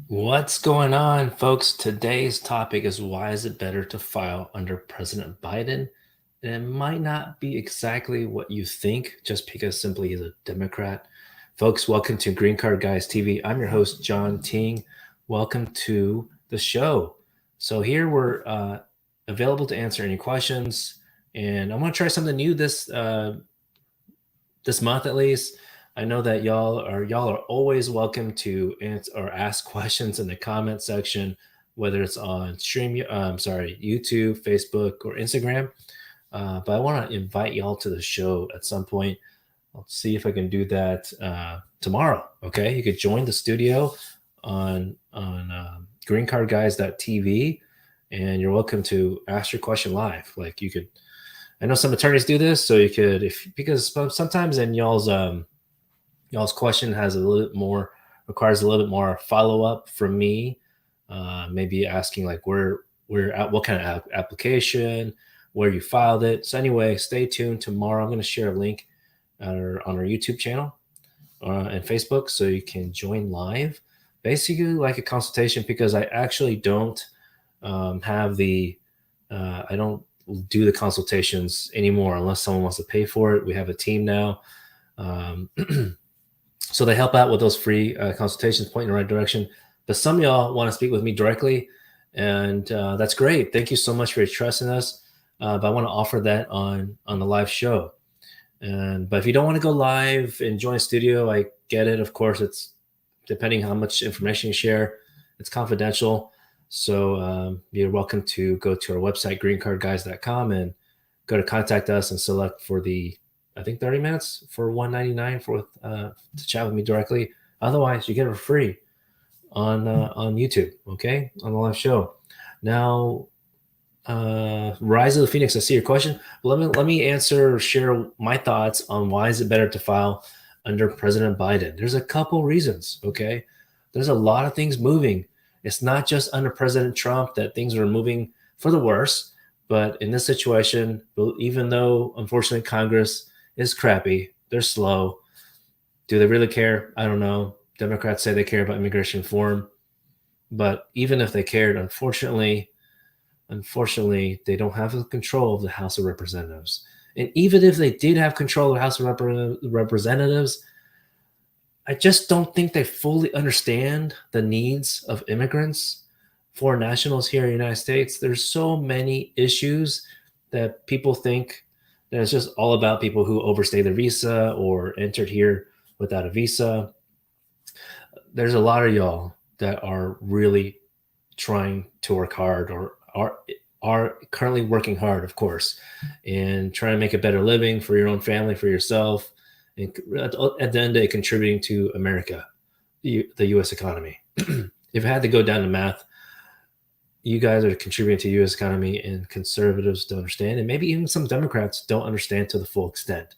What's going on, folks? Today's topic is why is it better to file under President Biden? And it might not be exactly what you think just because simply he's a Democrat. Folks, welcome to Green Card Guys TV. I'm your host, John Ting. Welcome to the show. So here we're available to answer any questions, and I want to try something new this month at least. I know that y'all are always welcome to answer or ask questions in the comment section, whether it's on YouTube, Facebook, or Instagram. But I want to invite y'all to the show at some point. I'll see if I can do that tomorrow. Okay, you could join the studio on greencardguys.tv, and you're welcome to ask your question live. Like you could, I know some attorneys do this, so you could because sometimes in y'all's question has a little bit more requires a little bit more follow up from me, maybe asking like where at what kind of application, where you filed it. So anyway, stay tuned. Tomorrow I'm going to share a link on our YouTube channel and Facebook, so you can join live. Basically, like a consultation, because I actually don't have the I don't do the consultations anymore unless someone wants to pay for it. We have a team now. Um, So they help out with those free consultations, point in the right direction. But some of y'all want to speak with me directly, and that's great. Thank you so much for your trust in us. But I want to offer that on the live show. But if you don't want to go live and join a studio, I get it. Of course, it's depending how much information you share. It's confidential. So you're welcome to go to our website, greencardguys.com, and go to contact us and select for the I think 30 minutes for $199 for to chat with me directly. Otherwise, you get it for free on YouTube. Okay, on the live show. Now, Rise of the Phoenix. I see your question. Let me answer, share my thoughts on why is it better to file under President Biden. There's a couple reasons. Okay, there's a lot of things moving. It's not just under President Trump that things are moving for the worse. But in this situation, even though unfortunately Congress is crappy, they're slow. Do they really care? I don't know. Democrats say they care about immigration reform, but even if they cared, unfortunately, they don't have the control of the House of Representatives. And even if they did have control of the House of Representatives, I just don't think they fully understand the needs of immigrants, foreign nationals here in the United States. There's so many issues that people think that it's just all about people who overstay their visa or entered here without a visa. There's a lot of y'all that are really trying to work hard or are currently working hard, of course, and trying to make a better living for your own family, for yourself, and at the end of the day, contributing to America, the U.S. economy. If I had to go down to math, you guys are contributing to the U.S. economy, and conservatives don't understand, and maybe even some Democrats don't understand to the full extent.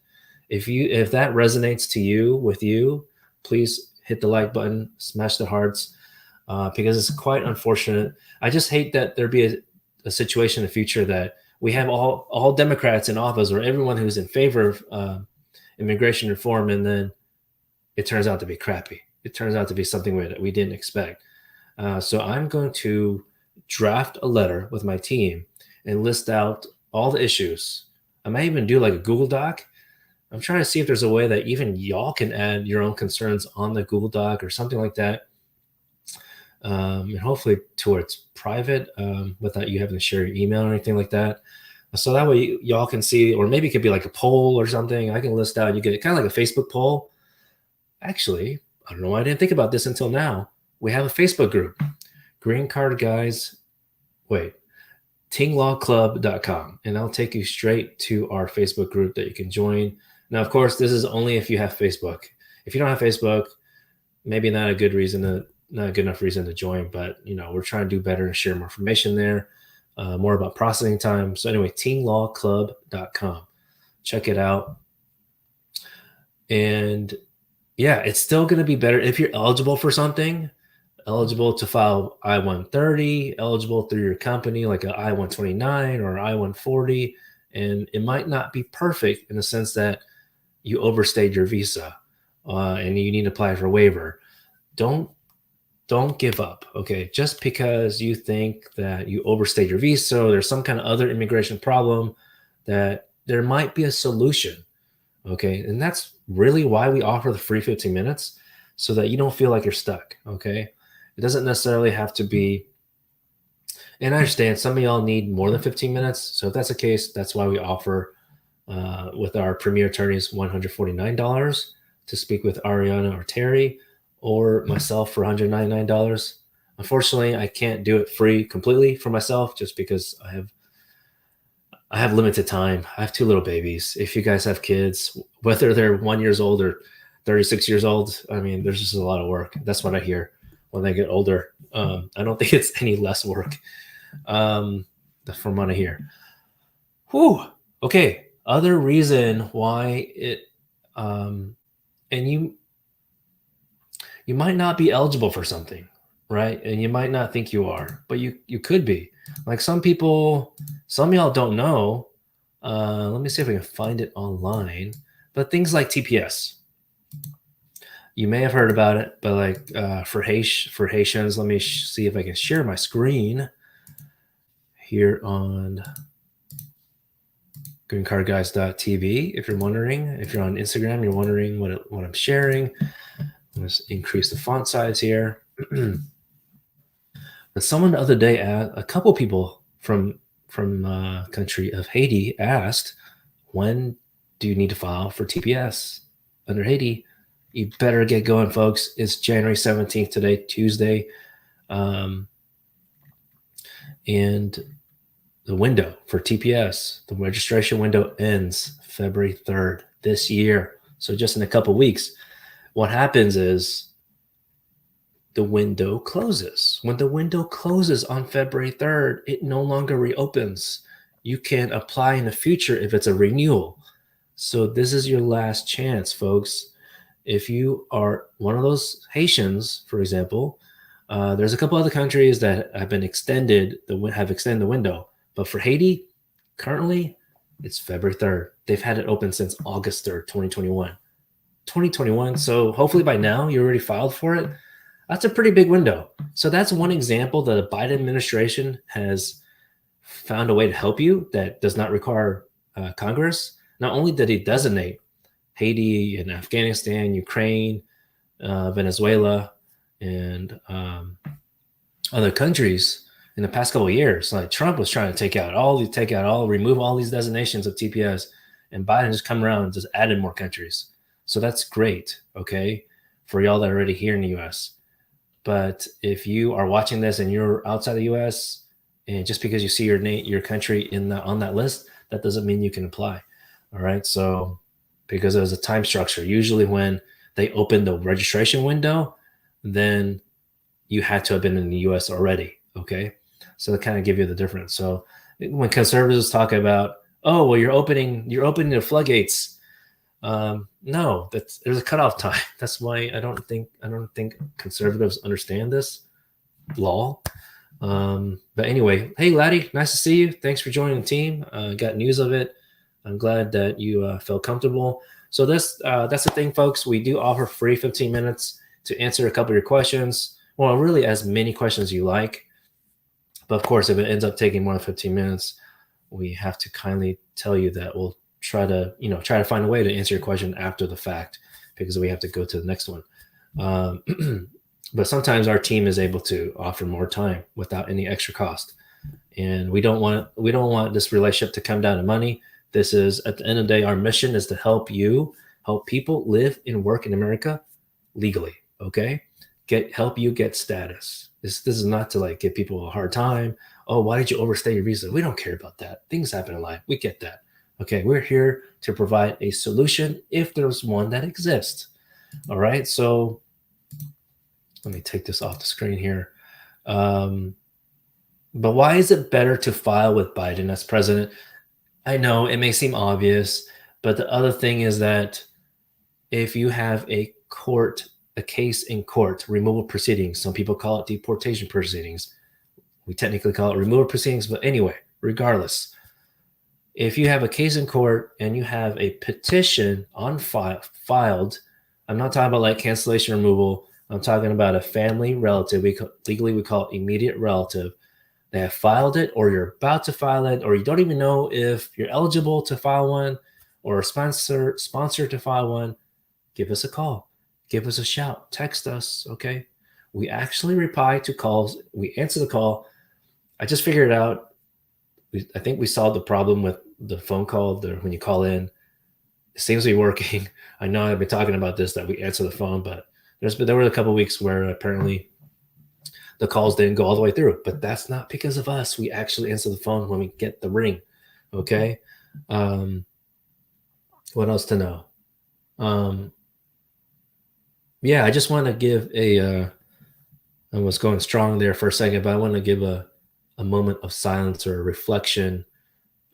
If that resonates to you with you, please hit the like button, smash the hearts, because it's quite unfortunate. I just hate that there be a situation in the future that we have all Democrats in office or everyone who's in favor of immigration reform, and then it turns out to be crappy. It turns out to be something that we didn't expect. So I'm going to draft a letter with my team and list out all the issues. I might even do like a Google Doc. I'm trying to see if there's a way that even y'all can add your own concerns on the Google Doc or something like that. And hopefully to it's private without you having to share your email or anything like that. So that way y'all can see, or maybe it could be like a poll or something. I can list out, you get kind of like a Facebook poll. Actually, I don't know why I didn't think about this until now. We have a Facebook group, Green Card Guys, tinglawclub.com, and I'll take you straight to our Facebook group that you can join. Now, of course, this is only if you have Facebook. If you don't have Facebook, maybe not a good enough reason to join, but we're trying to do better and share more information there, more about processing time. So anyway, tinglawclub.com. Check it out. And yeah, it's still going to be better if you're eligible for something, eligible to file I-130, eligible through your company, like an I-129 or I-140. And it might not be perfect in the sense that you overstayed your visa and you need to apply for a waiver. Don't don't give up, okay? Just because you think that you overstayed your visa or there's some kind of other immigration problem, that there might be a solution, okay? And that's really why we offer the free 15 minutes, so that you don't feel like you're stuck, okay? It doesn't necessarily have to be, and I understand some of y'all need more than 15 minutes. So if that's the case, that's why we offer with our premier attorneys $149 to speak with Ariana or Terry or myself for $199. Unfortunately, I can't do it free completely for myself just because I have limited time. I have two little babies. If you guys have kids, whether they're 1 year old or 36 years old, I mean, there's just a lot of work. That's what I hear when they get older. I don't think it's any less work from what I hear. Whew. Okay. Other reason why it, and you might not be eligible for something, right? And you might not think you are, but you could be. Like some people, some of y'all don't know. Let me see if I can find it online. But things like TPS, you may have heard about it. But like for Haitians, let me see if I can share my screen here on greencardguys.tv. If you're wondering, if you're on Instagram, you're wondering what I'm sharing. Let's increase the font size here. But someone the other day, a couple people from country of Haiti asked, when do you need to file for TPS under Haiti? You better get going, folks. It's January 17th today, Tuesday. And the window for TPS, the registration window ends February 3rd this year. So just in a couple weeks. What happens is the window closes. When the window closes on February 3rd, it no longer reopens. You can apply in the future if it's a renewal. So this is your last chance, folks. If you are one of those Haitians, for example, there's a couple other countries that have extended the window. But for Haiti, currently, it's February 3rd. They've had it open since August 3rd, 2021. 2021. So hopefully by now you already filed for it. That's a pretty big window. So that's one example that the Biden administration has found a way to help you that does not require Congress. Not only did he designate Haiti and Afghanistan, Ukraine, Venezuela, and other countries in the past couple of years, like Trump was trying to remove all these designations of TPS, and Biden just come around and just added more countries. So that's great, okay, for y'all that are already here in the U.S. But if you are watching this and you're outside the U.S., and just because you see your country on that list, that doesn't mean you can apply. All right. So because there's a time structure, usually when they open the registration window, then you had to have been in the U.S. already. Okay. So that kind of give you the difference. So when conservatives talk about, oh, well, you're opening the floodgates. No, there's a cutoff time. That's why I don't think conservatives understand this law. But anyway, hey Laddie, nice to see you. Thanks for joining the team. Got news of it. I'm glad that you felt comfortable. So that's the thing, folks. We do offer free 15 minutes to answer a couple of your questions. Well, really as many questions as you like. But of course, if it ends up taking more than 15 minutes, we have to kindly tell you that we'll try to find a way to answer your question after the fact, because we have to go to the next one. But sometimes our team is able to offer more time without any extra cost. And we don't want this relationship to come down to money. This is, at the end of the day, our mission is to help people live and work in America legally. Okay. Help you get status. This is not to like give people a hard time. Oh, why did you overstay your visa? We don't care about that. Things happen in life. We get that. Okay. We're here to provide a solution if there's one that exists. All right. So let me take this off the screen here. But why is it better to file with Biden as president? I know it may seem obvious, but the other thing is that if you have a case in court, removal proceedings, some people call it deportation proceedings. We technically call it removal proceedings, but anyway, regardless, if you have a case in court and you have a petition on filed, I'm not talking about like cancellation removal, I'm talking about a family relative. Legally, we call it immediate relative. They have filed it, or you're about to file it, or you don't even know if you're eligible to file one, or a sponsor to file one. Give us a call, give us a shout, text us. Okay, we actually reply to calls. We answer the call. I just figured it out. I think we solved the problem with the phone call. When you call in, it seems to be working. I know I've been talking about this, that we answer the phone, but there were a couple of weeks where apparently the calls didn't go all the way through, but that's not because of us. We actually answer the phone when we get the ring. Okay. What else to know? Yeah, I just want to give I was going strong there for a second, but I want to give a moment of silence or reflection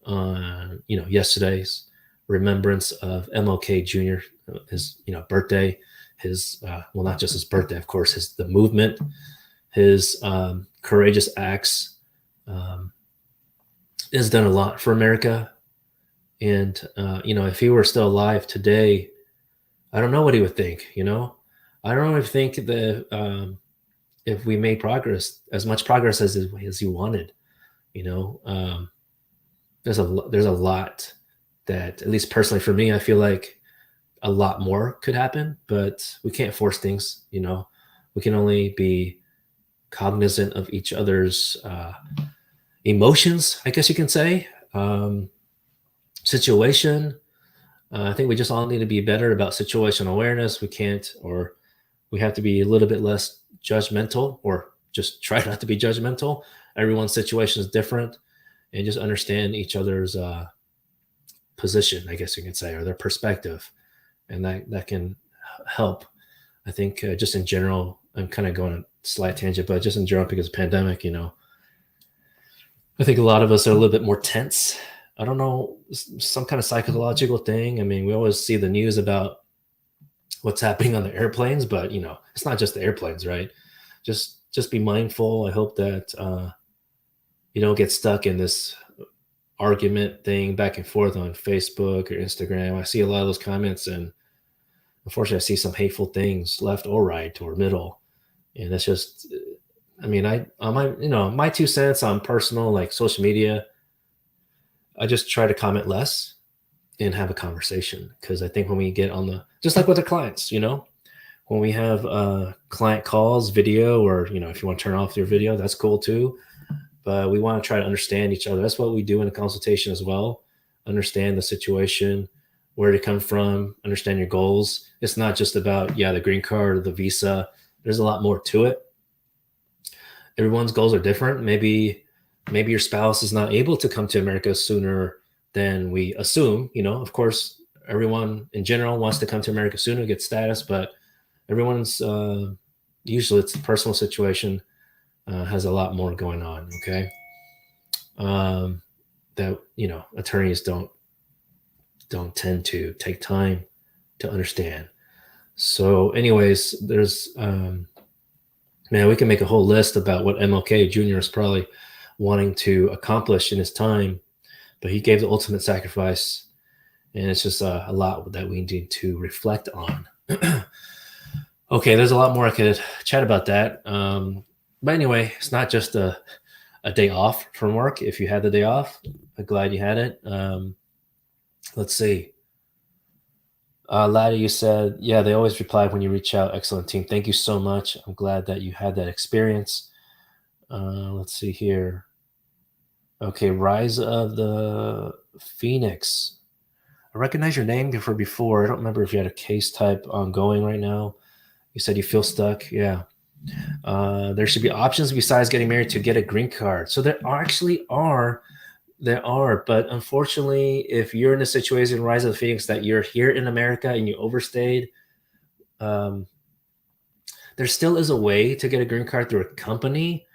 on, yesterday's remembrance of MLK Jr., his, birthday, his, well, not just his birthday, of course, the movement, his courageous acts, has done a lot for America. And, if he were still alive today, I don't know what he would think, I don't even think that if we made progress, as much progress as he wanted, there's a lot that, at least personally for me, I feel like a lot more could happen, but we can't force things. We can only be cognizant of each other's emotions, I guess you can say, situation. I think we just all need to be better about situational awareness. We have to be a little bit less judgmental, or just try not to be judgmental. Everyone's situation is different, and just understand each other's position, I guess you can say, or their perspective. And that can help. I think just in general, I'm kind of going a slight tangent, but just in general, because of pandemic, I think a lot of us are a little bit more tense. I don't know, some kind of psychological thing. I mean, we always see the news about what's happening on the airplanes, but it's not just the airplanes, right? Just be mindful. I hope that you don't get stuck in this argument thing back and forth on Facebook or Instagram. I see a lot of those comments, and unfortunately, I see some hateful things left or right or middle, and that's just. I mean, my 2 cents on personal, like, social media. I just try to comment less and have a conversation, because I think when we get just like with the clients, when we have client calls, video, or if you want to turn off your video, that's cool too. But we want to try to understand each other. That's what we do in a consultation as well. Understand the situation, where to come from, understand your goals. It's not just about, the green card or the visa. There's a lot more to it. Everyone's goals are different. Maybe your spouse is not able to come to America sooner than we assume. Of course, everyone in general wants to come to America sooner, get status, but everyone's usually, it's a personal situation, has a lot more going on. Okay. That, attorneys don't tend to take time to understand. So anyways, there's, man, we can make a whole list about what MLK Jr. is probably wanting to accomplish in his time, but he gave the ultimate sacrifice, and it's just a lot that we need to reflect on. Okay, there's a lot more I could chat about that. But anyway, it's not just a day off from work. If you had the day off, I'm glad you had it. Let's see. Laddie, you said, yeah, they always reply when you reach out. Excellent team. Thank you so much. I'm glad that you had that experience. Let's see here. Okay, Rise of the Phoenix. I recognize your name from before. I don't remember if you had a case type ongoing right now. You said you feel stuck. Yeah. There should be options besides getting married to get a green card. So there are, but unfortunately, if you're in a situation, Rise of the Phoenix, that you're here in America and you overstayed, there still is a way to get a green card through a company,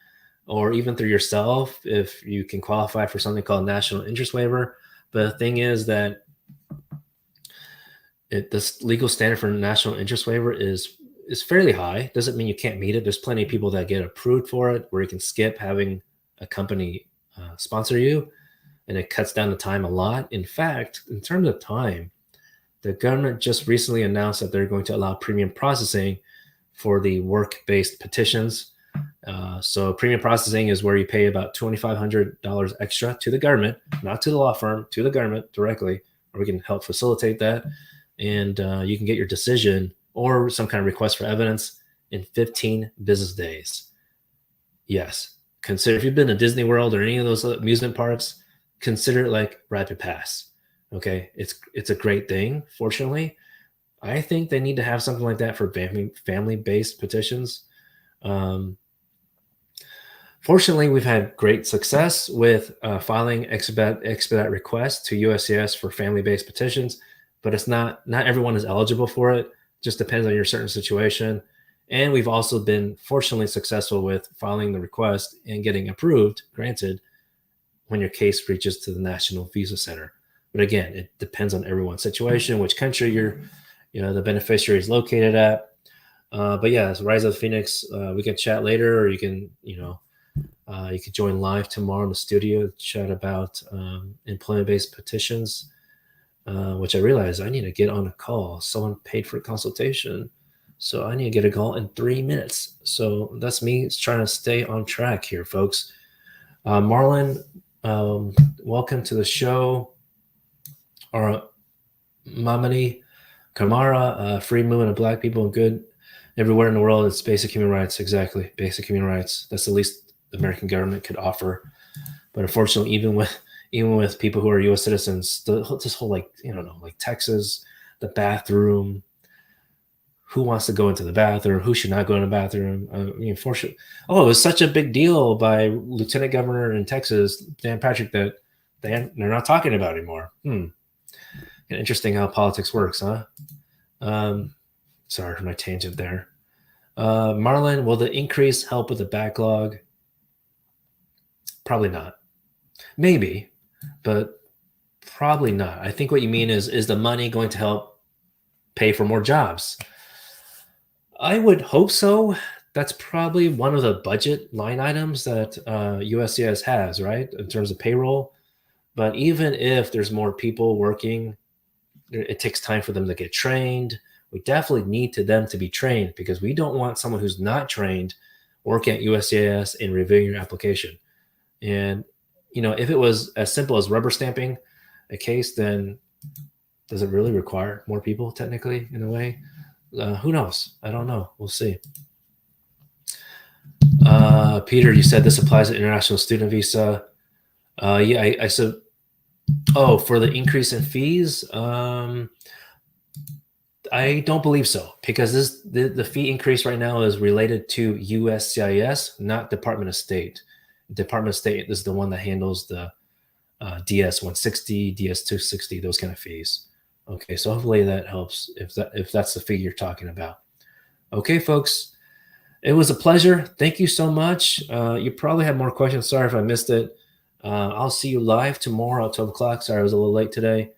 or even through yourself, if you can qualify for something called national interest waiver. But the thing is that this legal standard for national interest waiver is fairly high. Doesn't mean you can't meet it. There's plenty of people that get approved for it, where you can skip having a company sponsor you, and it cuts down the time a lot. In fact, in terms of time, the government just recently announced that they're going to allow premium processing for the work-based petitions. So premium processing is where you pay about $2,500 extra to the government, not to the law firm, to the government directly, or we can help facilitate that. And you can get your decision or some kind of request for evidence in 15 business days. Yes. Consider if you've been to Disney World or any of those amusement parks, consider it like Rapid Pass. Okay. It's a great thing. Fortunately, I think they need to have something like that for family-based petitions. Um, Fortunately, we've had great success with filing expedite requests to USCIS for family-based petitions, but it's not everyone is eligible for it. Just depends on your certain situation. And we've also been fortunately successful with filing the request and getting approved, granted, when your case reaches to the National Visa Center. But again, it depends on everyone's situation, which country the beneficiary is located at. But yeah, so Rise of the Phoenix, we can chat later, or you can, you could join live tomorrow in the studio, chat about employment-based petitions, which I realized I need to get on a call. Someone paid for a consultation, so I need to get a call in 3 minutes. So that's me trying to stay on track here, folks. Marlon, welcome to the show. Or Mamani Kamara, free movement of Black people and good everywhere in the world. It's basic human rights. Exactly. Basic human rights. That's the least the American government could offer. But unfortunately, even with people who are U.S. citizens, this whole like Texas, the bathroom, who wants to go into the bathroom, who should not go in the bathroom. Fortunately, it was such a big deal by Lieutenant Governor in Texas, Dan Patrick, that they're not talking about anymore. Interesting how politics works, huh? Sorry for my tangent there. Marlon, will the increase help with the backlog? Probably not. Maybe, but probably not. I think what you mean is the money going to help pay for more jobs? I would hope so. That's probably one of the budget line items that USCIS has, right, in terms of payroll. But even if there's more people working, it takes time for them to get trained. We definitely need them to be trained, because we don't want someone who's not trained working at USCIS and reviewing your application. And, if it was as simple as rubber stamping a case, then does it really require more people technically in a way? Who knows? I don't know. We'll see. Peter, you said this applies to international student visa. Yeah, I said, for the increase in fees, I don't believe so, because the fee increase right now is related to USCIS, not Department of State. Department of State is the one that handles the DS 160, DS 260, those kind of fees. Okay, so hopefully that helps if that's the fee you're talking about. Okay, folks, it was a pleasure. Thank you so much. You probably have more questions. Sorry if I missed it. I'll see you live tomorrow at 12 o'clock. Sorry, I was a little late today.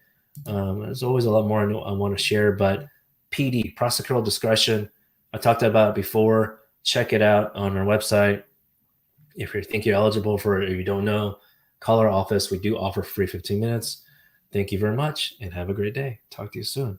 There's always a lot more I want to share, but PD, prosecutorial discretion, I talked about it before. Check it out on our website. If you think you're eligible for it or you don't know, call our office. We do offer free 15 minutes. Thank you very much and have a great day. Talk to you soon.